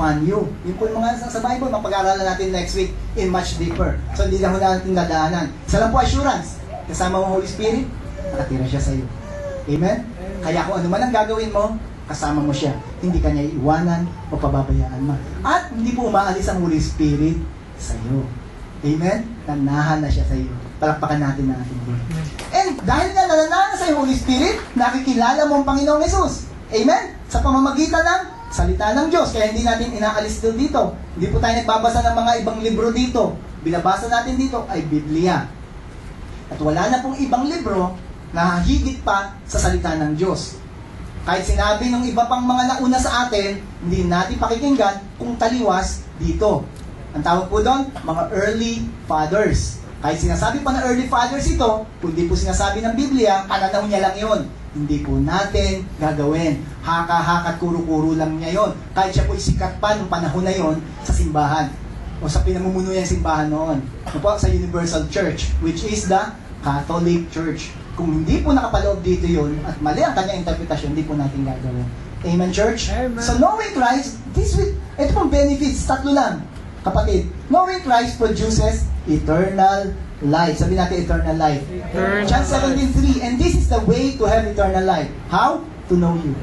upon you. Yung po yung mga sa Bible, mapag-aaralan natin next week in much deeper. So, hindi lang ho natin dadaanan. Isa lang po assurance. Kasama mo Holy Spirit, nakatira siya sa iyo. Amen? Kaya kung ano man ang gagawin mo, kasama mo siya. Hindi ka niya iiwanan o pababayaan mo. At hindi po umaalis ang Holy Spirit sa iyo. Amen? Nanahan na siya sa iyo. Palakpakan natin ang ating Lord. And dahil na nananahan sa iyo Holy Spirit, nakikilala mo ang Panginoong Jesus. Amen? Sa pamamagitan ng salita ng Diyos. Kaya hindi natin inaalis dito. Hindi po tayo nagbabasa ng mga ibang libro dito. Binabasa natin dito ay Biblia. At wala na pong ibang libro na higit pa sa salita ng Diyos. Kahit sinabi ng iba pang mga nauna sa atin, hindi natin pakikinggan kung taliwas dito. Ang tawag po doon, mga early fathers. Kahit sinasabi pa na early fathers ito, kung di po sinasabi ng Biblia, pananaw niya lang yun. Hindi po natin gagawin. Haka-hakat, kuro-kuro lang niya yon. Kahit siya po isikat pa nung panahon na yon sa simbahan. O sa pinamumuno niya yung simbahan noon. Ano po? Sa Universal Church, which is the Catholic Church. Kung hindi po nakapaloob dito yun, at mali ang kanyang interpretasyon, hindi po natin gagawin. Amen, Church? Amen. So, knowing Christ, ito pong benefits, tatlo lang, kapatid. Knowing Christ produces eternal life. Sabi natin eternal life. John 17:3, and this is the way to have eternal life. How? To know you.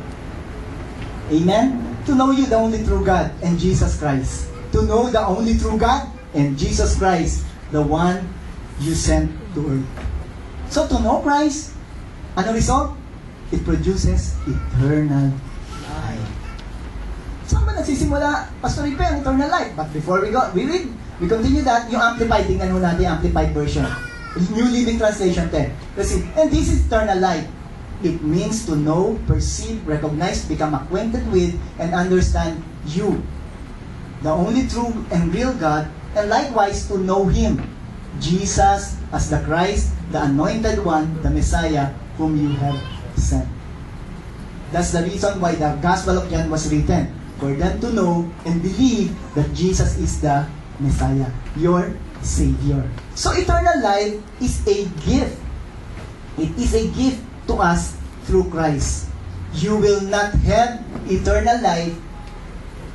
Amen? To know you, the only true God, and Jesus Christ. To know the only true God, and Jesus Christ, the one you sent to earth. So, to know Christ, ano result? It produces eternal life. Saan ba nagsisimula, Pastor Ripe, ang eternal life? But before we continue that, yung Amplified, tingnan mo natin yung Amplified version. New Living Translation 10. Kasi, and this is eternal life. It means to know, perceive, recognize, become acquainted with, and understand you, the only true and real God, and likewise to know Him, Jesus as the Christ, the Anointed One, the Messiah, whom you have sent. That's the reason why the Gospel of John was written, for them to know and believe that Jesus is the Messiah, your Savior. So eternal life is a gift. It is a gift to us through Christ. You will not have eternal life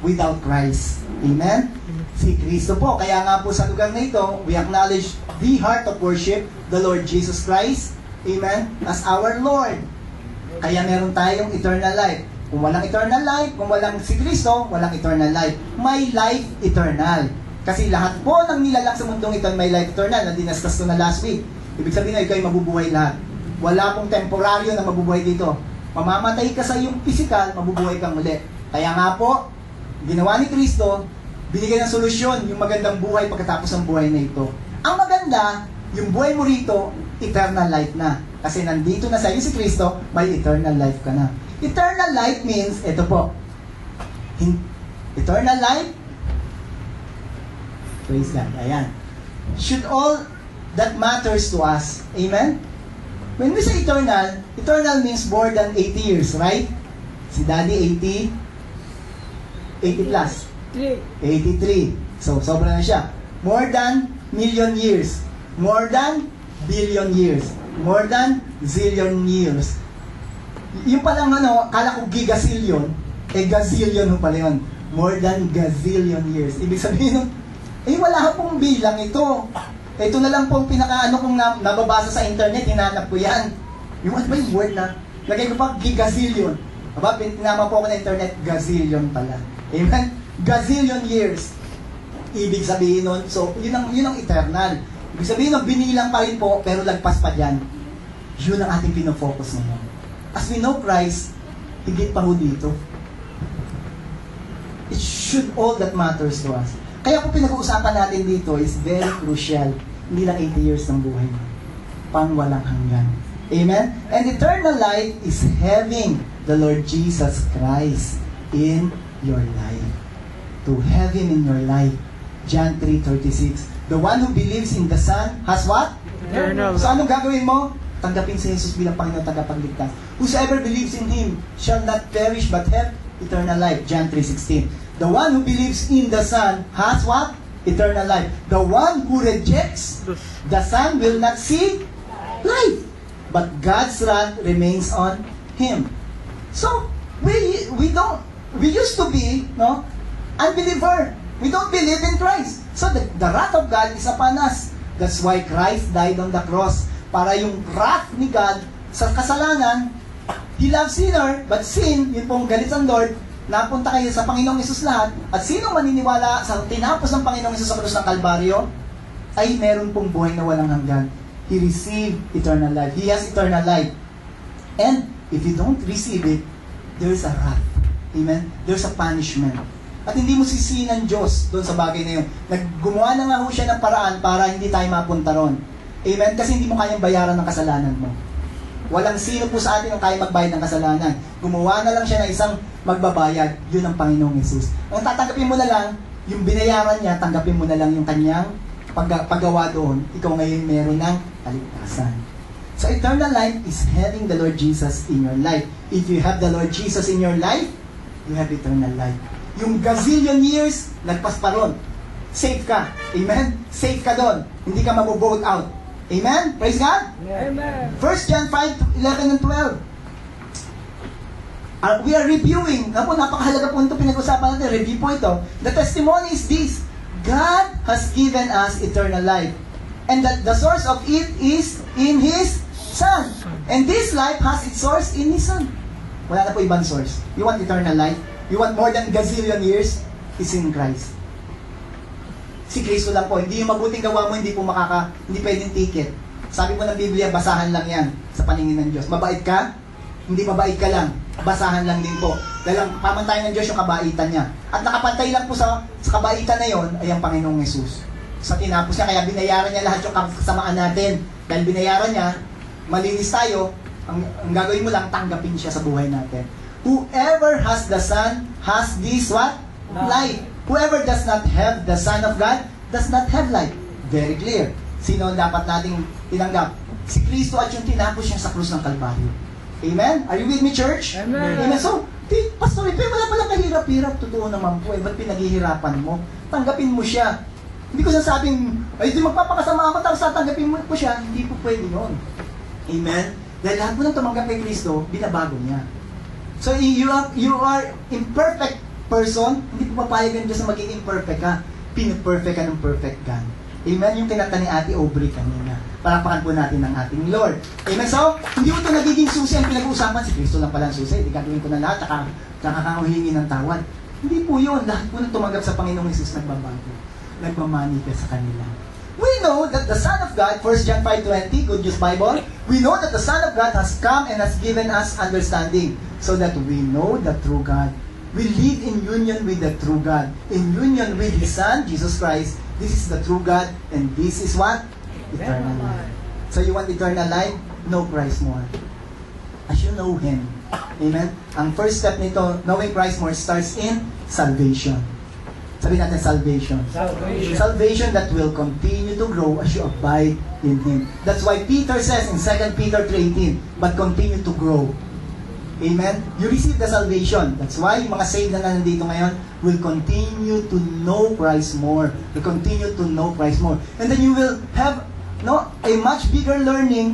without Christ. Amen? Si Kristo po. Kaya nga po sa lugar na ito, we acknowledge the heart of worship, the Lord Jesus Christ, amen, as our Lord. Kaya meron tayong eternal life. Kung walang eternal life, kung walang si Kristo, walang eternal life. May life eternal. Kasi lahat po ng nilalak sa mundong ito may life eternal, na dinaskas ko na last week. Ibig sabihin na ikaw ay mabubuhay lahat. Wala pong temporaryo na mabubuhay dito. Mamamatay ka sa iyong physical, mabubuhay kang muli. Kaya nga po, ginawa ni Kristo, binigay ng solusyon yung magandang buhay pagkatapos ng buhay na ito. Ang maganda, yung buhay mo rito, eternal life na. Kasi nandito na sa iyo si Kristo, may eternal life ka na. Eternal life means, ito po, eternal life, praise God, ayan, should all that matters to us. Amen? When we say eternal, eternal means more than 80 years, right? Si Daddy, 80 plus. 83. So, sobra na siya. More than million years. More than billion years. More than zillion years. Yung palang kala ko gigazillion, gazillion ho pala yun. More than gazillion years. Ibig sabihin wala pong bilang ito. Ito na lang pong kung nababasa sa internet, hinanap ko yan. Yung ano ba yung word na? Lagay ko pa, gigazillion. Aba, tinama po ako na internet, gazillion pala. Amen? Gazillion years. Ibig sabihin nun, so, yun ang eternal. Ibig sabihin nun, binilang pa rin po, pero lagpas pa dyan. Yun ang ating pinofocus ngayon. As we know Christ, higit pa ho dito. It should all that matters to us. Kaya kung pinag-uusapan natin dito is very crucial. Hindi lang 80 years ng buhay mo. Pang walang hanggan. Amen? And eternal life is having the Lord Jesus Christ in your life. To have Him in your life. John 3:36. The one who believes in the Son has what? Eternal. So anong gagawin mo? Tanggapin si Jesus bilang Panginoon tagapagligtas. Whosoever believes in Him shall not perish but have eternal life. John 3:16. The one who believes in the Son has what? Eternal life. The one who rejects the Son will not see life, but God's wrath remains on him. So, we used to be, unbeliever. We don't believe in Christ. So the wrath of God is upon us. That's why Christ died on the cross. Para yung wrath ni God sa kasalanan, He loves sinner, but sin, yun pong galit ng Lord, napunta kayo sa Panginoong Hesus lahat, at sino maniniwala sa tinapos ng Panginoong Hesus sa krus ng Kalbaryo, ay meron pong buhay na walang hanggan. He received eternal life. He has eternal life. And if you don't receive it, there's a wrath. Amen? There's a punishment. At hindi mo sisihin ng Diyos doon sa bagay na yun. Gumawa na nga ho siya ng paraan para hindi tayo mapunta ron. Amen? Kasi hindi mo kayang bayaran ng kasalanan mo. Walang sino po sa atin ang kaya magbayad ng kasalanan. Gumawa na lang siya ng isang magbabayad. Yun ang Panginoong Hesus. Ang tatanggapin mo na lang, yung binayaran niya, tanggapin mo na lang yung kanyang paggawa doon. Ikaw ngayon meron ng kaligtasan. So eternal life is having the Lord Jesus in your life. If you have the Lord Jesus in your life, you have eternal life. Yung gazillion years, nagpas pa ron. Safe ka. Amen? Safe ka doon. Hindi ka mabubolt out. Amen? Praise God? Amen. 1 John 5:11 and 12. We are reviewing. Napakahalaga po ito pinag-usapan natin. Review po ito. The testimony is this. God has given us eternal life. And that the source of it is in His Son. And this life has its source in His Son. Wala na po ibang source. You want eternal life? You want more than gazillion years? It's in Christ. Si Kristo lang po. Hindi yung mabuting gawa mo, hindi pwedeng ticket. Sabi po ng Biblia, basahan lang yan sa paningin ng Diyos. Mabait ka? Hindi mabait ka lang. Basahan lang din po. Dahil ang pamantayan ng Diyos yung kabaitan niya. At nakapantay lang po sa kabaitan na yon ay ang Panginoong Hesus. Sa tinapos niya, kaya binayaran niya lahat yung kasamaan natin. Dahil binayaran niya, malinis tayo, ang gagawin mo lang, tanggapin siya sa buhay natin. Whoever has the Son has this what? Life. Whoever does not have the Son of God does not have life. Very clear. Sino ang dapat nating tinanggap? Si Kristo at yung tinapos niya sa krus ng Kalbaryo. Amen? Are you with me, church? Amen. Amen. So, Pastor, wala palang kahirap-hirap. Totoo naman po. Ba't pinaghihirapan mo? Tanggapin mo siya. Hindi ko sasabing, ay, di magpapakasama ako, tapos tatanggapin mo po siya. Hindi po pwede yun. Amen? Dahil lahat po nang tumanggap kay Kristo, binabago niya. So, you are imperfect person, hindi po papayag ang Diyos na maging imperfect ka. Pin-perfect ka ng perfect God. Amen? Yung kinanta ni Ate Aubrey kanina. Palakpakan po natin ng ating Lord. Amen? So, hindi po ito nagiging susi ang pinag-uusapan. Si Kristo lang pala ang susi. Hindi gagawin ko na lahat, tsaka kakahuhingi ng tawad. Hindi po yun. Lahat po na tumanggap sa Panginoong Jesus nagbabago. Nagmamanifest sa kanila. We know that the Son of God, 1 John 5:20, Good News Bible, we know that the Son of God has come and has given us understanding so that we know the true God. We live in union with the true God. In union with His Son, Jesus Christ. This is the true God, and this is what? Eternal life. So you want eternal life? Know Christ more. As you know Him. Amen? Ang first step nito, knowing Christ more, starts in salvation. Sabihin natin salvation. Salvation that will continue to grow as you abide in Him. That's why Peter says in 2 Peter 3:18, but continue to grow. Amen? You receive the salvation. That's why yung mga saved na nandito ngayon will continue to know Christ more. Will continue to know Christ more. And then you will have a much bigger learning.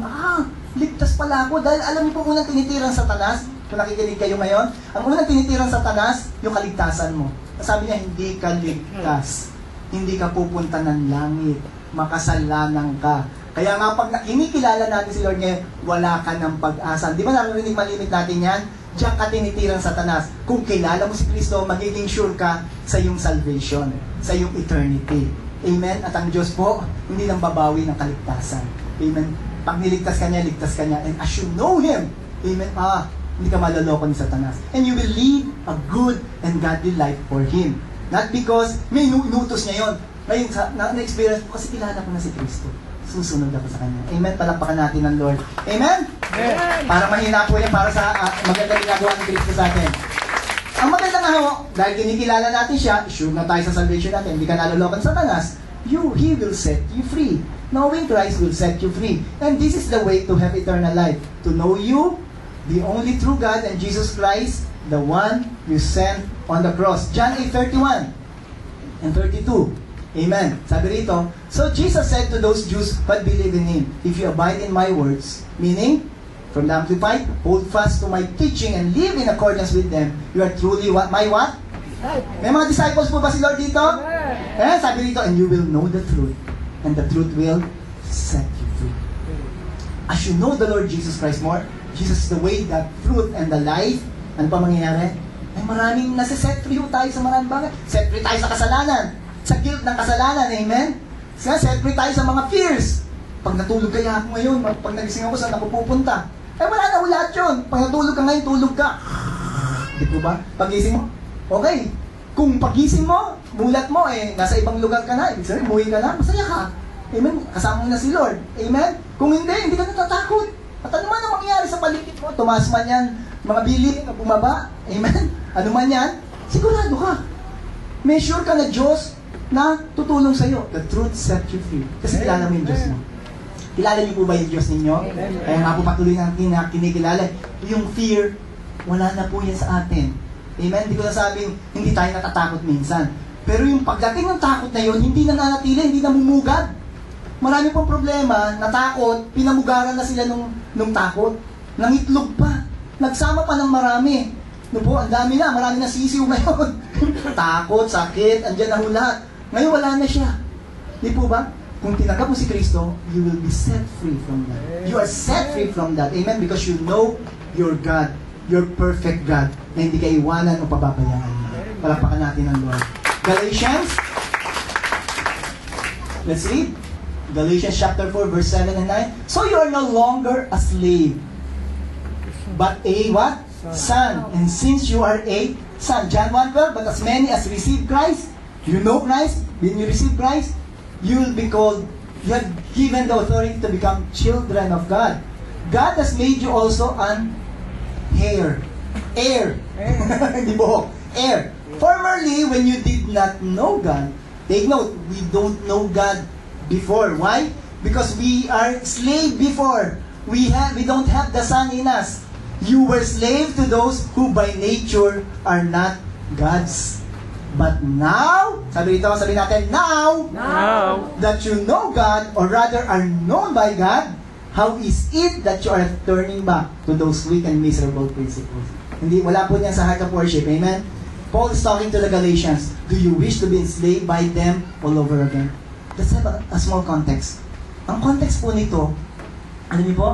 Ligtas pala ako. Dahil alam niyo po unang tinitirang Satanas, kung nakikinig kayo ngayon, ang unang tinitirang Satanas, yung kaligtasan mo. Sabi niya, hindi ka ligtas. Hindi ka pupunta ng langit. Makasalanan ka. Kaya nga pag kinikilala natin si Lord ngayon, wala ka ng pag-asa. Di ba narinig malimit natin yan? Diyan ka tinitirang Satanas. Kung kilala mo si Kristo, magiging sure ka sa iyong salvation, sa iyong eternity. Amen? At ang Diyos po, hindi nang babawi ng kaligtasan. Amen? Pag niligtas ka niya, ligtas ka niya. And as you know Him, amen, hindi ka maloloko ni Satanas. And you will live a good and godly life for Him. Not because may inutos niya yun. Ngayon, na-experience ko kasi kilala ko na si Kristo. Susunod ako sa Kanya. Amen? Palakpakan natin ng Lord. Amen? Amen. Para mahina po yan, para sa magandang ginagawa ni Kristo sa atin. Ang maganda nga ho, dahil kinikilala natin siya, sure na tayo sa salvation natin, hindi ka nalolokan sa Satanas, He will set you free. Knowing Christ will set you free. And this is the way to have eternal life. To know you, the only true God, and Jesus Christ, the one you sent on the cross. John 8:31 and 32. Amen. Sabi rito, so Jesus said to those Jews who had believed in Him, if you abide in my words, meaning, from the Amplified, hold fast to my teaching and live in accordance with them, you are truly my what? May mga disciples po ba si Lord dito? Eh, sabi dito, and you will know the truth, and the truth will set you free. As you know the Lord Jesus Christ more, Jesus is the way, the truth, and the life, ano pa mangyayari? Ay maraming nasa-set free tayo sa maraming bagay. Set free tayo sa kasalanan, sa guilt ng kasalanan, amen? Set free tayo sa mga fears. Pag natulog kaya ako ngayon, pag nagising ako, saan ako pupunta? Eh wala na lahat yun. Pag natulog ka ngayon, tulog ka. Di po ba? Pagising mo, okay. Kung pagising mo, mulat mo, nasa ibang lugar ka na, ibig sabihin, buhay ka na, masaya ka. Amen? Kasama mo na si Lord. Amen? Kung hindi ka natatakot. At ano man ang mangyayari sa paligid mo, tumaas man yan, mga bili na bumaba. Amen? Ano man yan, sigurado ka. May sure ka na Diyos na tutulong sa'yo. The truth set you free. Kasi kilala mo yung Diyos mo. Kilala niyo po ba yung Diyos ninyo? Kaya nga po patuloy natin na kinikilala. Yung fear, wala na po yan sa atin. Amen? Hindi ko nasabing hindi tayo natatakot minsan. Pero yung pagdating ng takot na yun, hindi na nanatili, hindi namumugad. Marami pong problema, natakot, pinamugaran na sila nung takot. Nangitlog pa. Nagsama pa ng marami. No po, ang dami na, marami na sisiw ngayon. Takot, sakit, andyan na lahat. Ngayon wala na siya. Di po ba? Kung tinanggap mo si Kristo, you will be set free from that. You are set free from that. Amen? Because you know your God, your perfect God, na hindi ka iwanan o pababayaan. Palakpakan natin ang Lord. Galatians, let's read. Galatians chapter 4, verse 7 and 9. So you are no longer a slave, but a what? Son. And since you are a son, John 1:12, but as many as receive Christ, you know Christ, when you receive Christ, you will be called, you have given the authority to become children of God. God has made you also an heir. Heir. Hindi po. Heir. Formerly, when you did not know God, take note, we don't know God before. Why? Because we are slave before. We don't have the Son in us. You were slave to those who by nature are not God's. But now, sabi natin, now that you know God, or rather are known by God, how is it that you are turning back to those weak and miserable principles? Wala po niyan sa heart of worship. Amen? Paul is talking to the Galatians. Do you wish to be enslaved by them all over again? Let's have a small context. Ang context po nito, ano niyo po?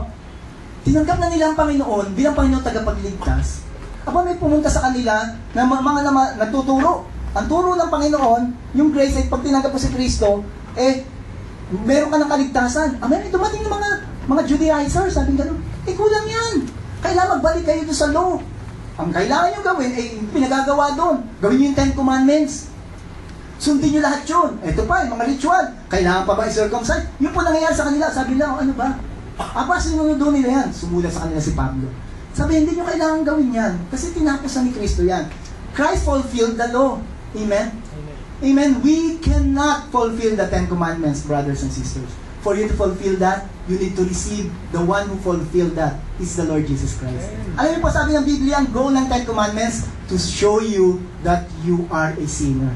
Tinanggap na nila ang Panginoon bilang Panginoon tagapagligtas. Aba may pumunta sa kanila na mga nagtuturo. Ang turo ng Panginoon, yung grace ay pag tinanggap mo si Kristo, meron ka ng kaligtasan. May dumating ng mga Judaizers, sabi gano'n, kulang yan. Kailangan magbalik kayo doon sa law. Ang kailangan nyo gawin, pinagagawa doon. Gawin nyo yung 10 Commandments. Sundin nyo lahat yun. Ito pa, yung mga ritual. Kailangan pa ba i-circumcise? Yung po nangyayari sa kanila, sabi nila, ano ba? Sinunod doon nila yan. Sumulat sa kanila si Pablo. Sabi, hindi nyo kailangan gawin yan. Kasi tinapos na ni Kristo yan. Christ fulfilled the law. Amen? Amen. We cannot fulfill the 10 Commandments, brothers and sisters. For you to fulfill that, you need to receive the one who fulfilled that. Is the Lord Jesus Christ. Alam niyo po, sabi ng Biblia, ang goal ng 10 Commandments to show you that you are a sinner.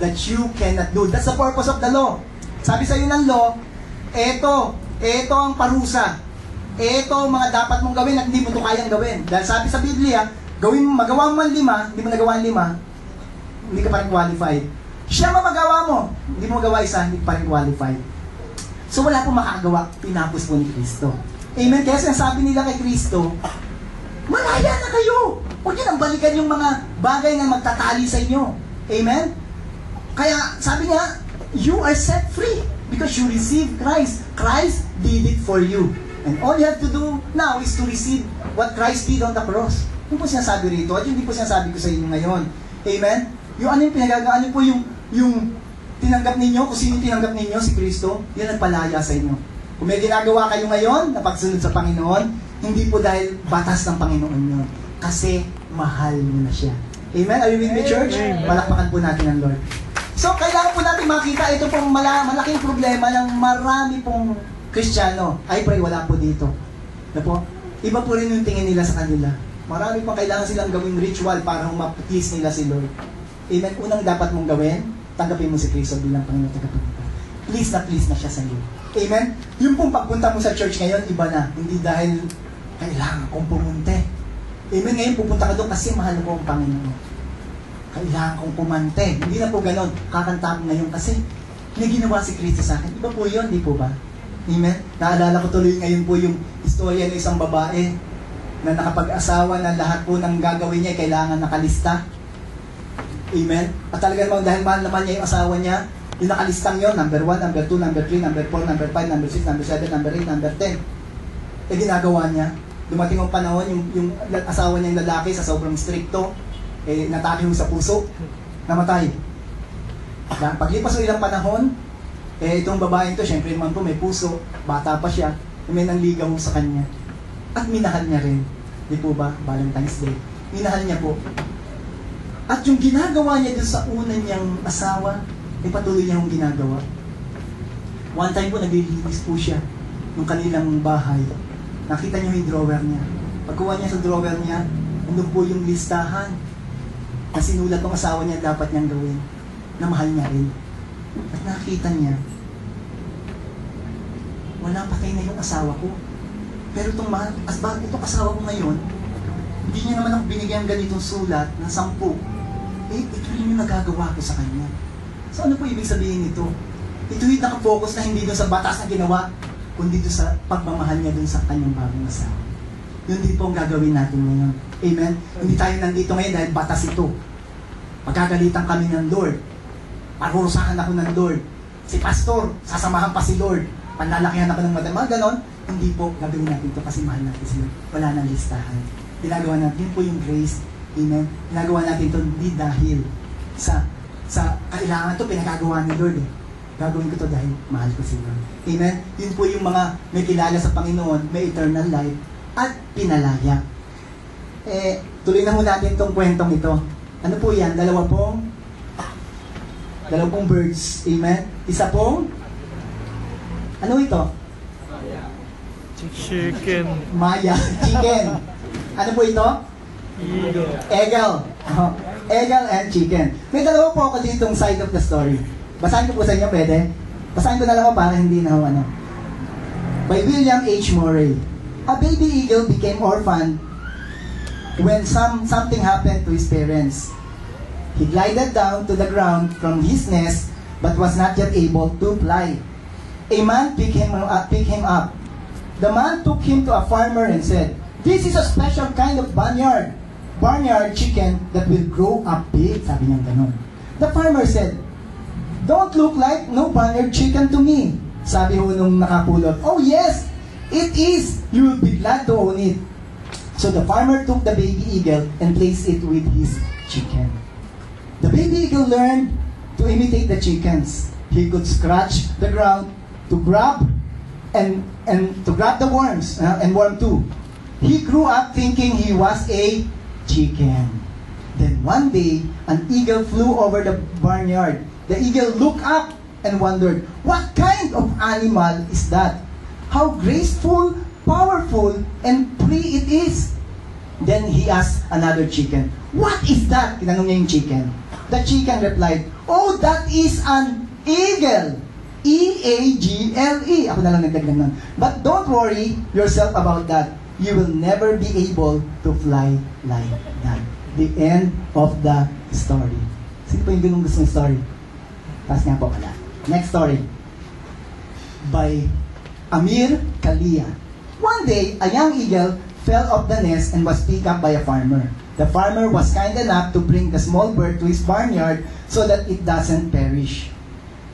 That you cannot do. That's the purpose of the law. Sabi sa iyo ng law, ito ang parusa. Ito ang mga dapat mong gawin at hindi mo ito kayang gawin. Dahil sabi sa Biblia, magawa mo 5, hindi mo nagawa 5, hindi ka pa rin qualified. Siya magawa mo, hindi mo magawa 1, hindi pa rin qualified. So wala pong makagawa, pinapos po ni Kristo. Amen? Kaya sinasabi nila kay Kristo, malaya na kayo! Huwag niyo nang balikan yung mga bagay na magtatali sa inyo. Amen? Kaya sabi niya, you are set free because you receive Christ. Christ did it for you. And all you have to do now is to receive what Christ did on the cross. Yun po sinasabi rito at yun hindi po sinasabi ko sa inyo ngayon. Amen? Yung ano yung pinagagawa, ano po yung tinanggap ninyo, kung sino tinanggap ninyo, si Kristo, yan ang palaya sa inyo. Kung may ginagawa kayo ngayon na pagsunod sa Panginoon, hindi po dahil batas ng Panginoon yun. Kasi mahal mo na siya. Amen? Are you with me, church? Palakpakan po natin ang Lord. So, kailangan po natin makita ito pong malaking problema ng marami pong Kristiyano. I pray, wala po dito. Na po? Iba po rin yung tingin nila sa kanila. Marami pang kailangan silang gawing ritual para ma-please nila si Lord. Amen? Unang dapat mong gawin, tanggapin mo si Kristo bilang Panginoon tagapagligtas. Please na siya sa iyo. Amen? Yung pong pagpunta mo sa church ngayon, iba na. Hindi dahil kailangan kong pumunta. Amen? Ngayon pupunta ka doon kasi mahal ko ang Panginoon. kailangan kong kumante. Hindi na po ganon. Kakanta ko ngayon kasi may ginawa si Kristo sa akin. Iba po yun, di po ba? Amen? Naalala ko tuloy ngayon po yung istorya ng isang babae na nakapag-asawa na lahat po ng gagawin niya kailangan nakalista. Amen? At talaga naman dahil mahal naman niya yung asawa niya, yung nakalistang yun, number 1, number 2, number 3, number 4, number 5, number 6, number 7, number 8, number 10. Ginagawa niya. Dumating ang panahon, yung asawa niyang lalaki sa sobrang stricto, natake sa puso, namatay. Paglipas ng ilang panahon, itong babaeng to, syempre naman po may puso, bata pa siya, may nangligaw sa kanya. At minahal niya rin. Di po ba? Valentine's Day. Minahal niya po. At yung ginagawa niya doon sa una niyang asawa, patuloy niya yung ginagawa. One time po, naglilinis po siya ng kanilang bahay. Nakita niyo yung drawer niya. Pagkuha niya sa drawer niya, nandun po yung listahan na sinulat ng asawa niya dapat niyang gawin, na mahal niya rin. At nakita niya, wala, patay na yung asawa ko. Pero itong asawa ko ngayon, hindi niya naman ako binigyan ganitong sulat na 10. Ito rin yung nagagawa ko sa kanya. So ano po ibig sabihin nito? Ito yung nakafocus na hindi doon sa batas na ginawa, kundi doon sa pagmamahal niya doon sa kanyang bagong asawa. Yun din po ang gagawin natin ngayon. Amen? Hindi tayo nandito ngayon dahil batas ito. Pagkagalitan kami ng Lord. Parurusahan ako ng Lord. Si pastor, sasamahan pa si Lord. Panlalakihan ako ng madama, ganon. Hindi po gagawin natin ito kasi mahal natin sila. Wala nang listahan. Ginagawa natin po yung grace. Amen? Ginagawa natin ito hindi dahil sa kailangan ito, pinagagawa ni Lord. Gagawin ko ito dahil mahal ko sila. Amen? Yun po yung mga may kilala sa Panginoon, may eternal life, at pinalaya. Tuloy na ho natin itong kwentong ito. Ano po yan? Dalawa pong birds. Amen? Isa pong ano ito? Chicken. Maya. Chicken. Ano po ito? Eagle. Eagle and chicken. May dalawa po ako ditong side of the story. Basahin ko po sa inyo, pwede? Basahin ko na lang po para hindi na ano. By William H. Murray. A baby eagle became orphaned when something happened to his parents. He glided down to the ground from his nest but was not yet able to fly. A man picked him up. The man took him to a farmer and said, "This is a special kind of barnyard chicken that will grow up big." Sabi niya ganun. The farmer said, "Don't look like no barnyard chicken to me." Sabi ho nung nakapulot, "Oh yes, it is. You will be glad to own it." So the farmer took the baby eagle and placed it with his chicken. The baby eagle learned to imitate the chickens. He could scratch the ground to grab and to grab the worms and worm too. He grew up thinking he was a chicken. Then one day, an eagle flew over the barnyard. The eagle looked up and wondered, "What kind of animal is that? How graceful, powerful, and free it is." Then he asked another chicken, "What is that?" Tinanong niya yung chicken. The chicken replied, "Oh, that is an eagle. E-A-G-L-E. Ako na lang nagdagdag nun. "But don't worry yourself about that. You will never be able to fly like that." The end of the story. Sino po yung ganung gusto ng story? Taas nga po pala. Next story. By Amir Kalia. One day, a young eagle fell off the nest and was picked up by a farmer. The farmer was kind enough to bring the small bird to his barnyard so that it doesn't perish.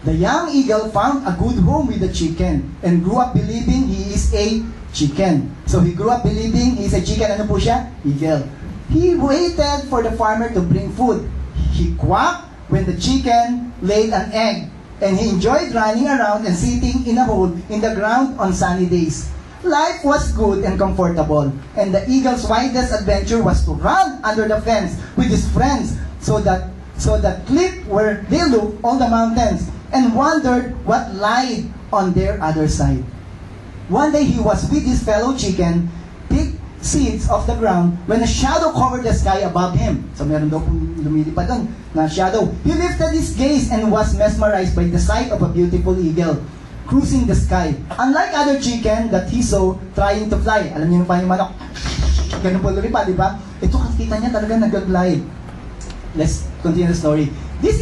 The young eagle found a good home with the chicken and grew up believing he is a chicken. So he grew up believing he is a chicken. Ano po siya? Eagle. He waited for the farmer to bring food. He quacked when the chicken laid an egg, and he enjoyed running around and sitting in a hole in the ground on sunny days. Life was good and comfortable, and the eagle's widest adventure was to run under the fence with his friends so that cliff where they looked on the mountains and wondered what lied on their other side. One day he was with his fellow chicken, picked seeds off the ground when a shadow covered the sky above him. So meron daw pong lumilipad doon na shadow. He lifted his gaze and was mesmerized by the sight of a beautiful eagle cruising the sky. Unlike other chicken that he saw trying to fly. Alam niyo pa yung manok. Ganun po lumipad, di ba? Ito, kita niya talaga nag-glide. continue the story. This